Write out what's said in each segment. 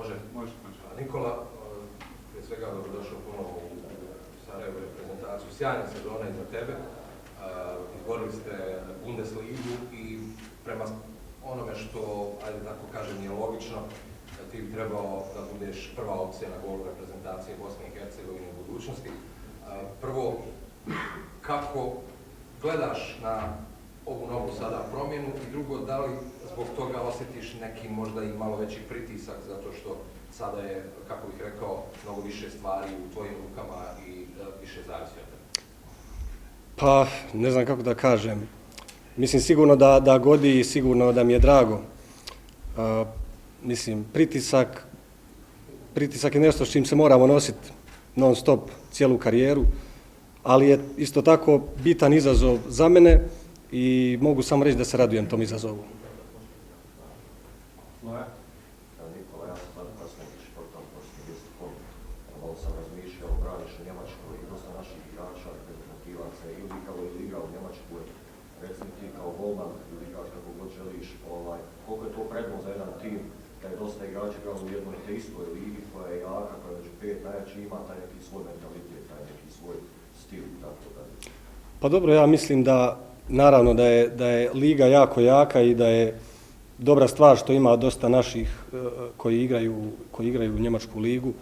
Može? Može. Nikola, prije svega dobrodošao ponovo u Sarajevo reprezentaciju. Sjajna sezona iza tebe. Izborili ste Bundesligu i prema onome što, ajde tako kažem, je logično, ti bi trebao da budeš prva opcija na golu reprezentacije Bosne i Hercegovine u budućnosti. Prvo, kako gledaš na ovu novu sada promjenu i drugo, da li zbog toga osjetiš neki možda i malo veći pritisak zato što sada je, kako bih rekao, mnogo više stvari u tvojim rukama i više zavisi od tebe? Pa, ne znam kako da kažem. Mislim, sigurno da godi i sigurno da mi je drago. Mislim, pritisak je nešto s čim se moramo nositi non stop cijelu karijeru, ali je isto tako bitan izazov za mene i mogu samo reći da se radujem tom izazovu. Nikola, ja sam sad kad sam neki športan poslije 10 godina. Malo sam razmišljao, braniš u Njemačkoj i dosta naših igrača, reprezentativaca ili igrao u Njemačkoj. Recimo ti kao golman ili igrač kako god želiš, koliko je to prednost za jedan tim da je dosta igrača igrao u jednoj te istoj ligi koja je jaka, koja je među 5 najjačih, ima taj neki svoj mentalitet, taj neki svoj stil i tako dalje. Pa dobro, ja mislim da naravno da je liga jako jaka i da je dobra stvar što ima dosta naših koji igraju u Njemačku ligu,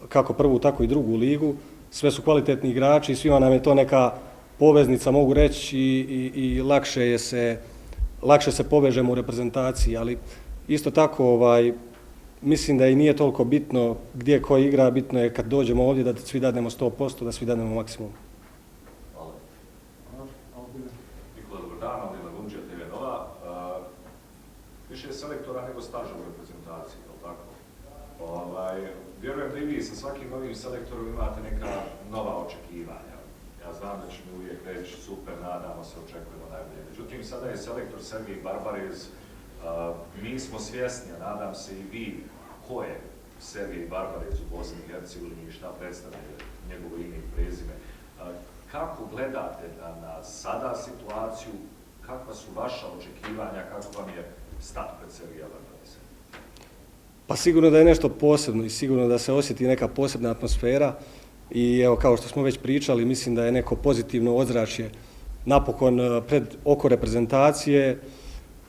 kako prvu, tako i drugu ligu. Sve su kvalitetni igrači i svima nam je to neka poveznica, mogu reći, i lakše se povežemo u reprezentaciji, ali isto tako mislim da i nije toliko bitno gdje ko igra, bitno je kad dođemo ovdje da svi dadnemo 100%, da svi dadnemo maksimum. Nikola, dobar dan, Alina Gundžija, TV Nova. Više je selektora nego staža u reprezentaciji, je li tako? Vjerujem da i vi sa svakim novim selektorom imate neka nova očekivanja. Ja znam da će mi uvijek reći super, nadamo se, očekujemo najbolje. Međutim, sada je selektor Sergej Barbarez. Mi smo svjesni, a nadam se i vi, ko je Sergej Barbarez u Bosni i Hercegovini i šta predstavlja njegovo ime i prezime. Kako gledate na sada situaciju, kakva su vaša očekivanja, kako vam je stat pred Sergeja Barbareza? Pa sigurno da je nešto posebno i sigurno da se osjeti neka posebna atmosfera i evo, kao što smo već pričali, mislim da je neko pozitivno ozračje napokon pred oko reprezentacije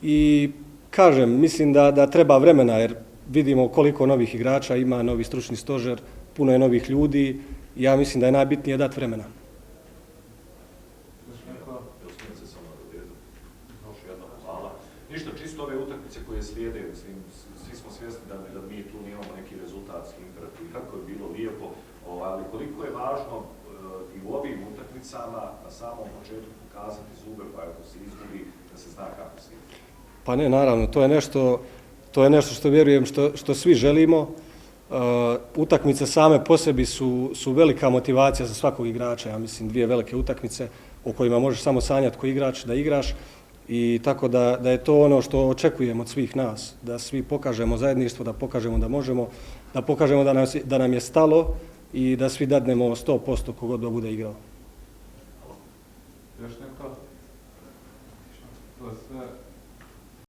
i kažem, mislim da treba vremena jer vidimo koliko novih igrača ima, novi stručni stožer, puno je novih ljudi i ja mislim da je najbitnije dati vremena. Ništa, čisto ove utakmice koje slijede, svi smo svjesni da mi tu imamo neki rezultatski imperativ, kako je bilo lijepo, ali koliko je važno i u ovim utakmicama na samom početku pokazati zube, pa ako se izgubi, da se zna kako se izgubi. Pa ne, naravno, to je nešto što vjerujem što svi želimo. Utakmice same po sebi su velika motivacija za svakog igrača, ja mislim 2 velike utakmice o kojima možeš samo sanjati koji igrač da igraš. I tako da je to ono što očekujemo od svih nas, da svi pokažemo zajedništvo, da pokažemo da možemo, da pokažemo da nam je stalo i da svi dadnemo 100% kogod da bude igrao. Još neko?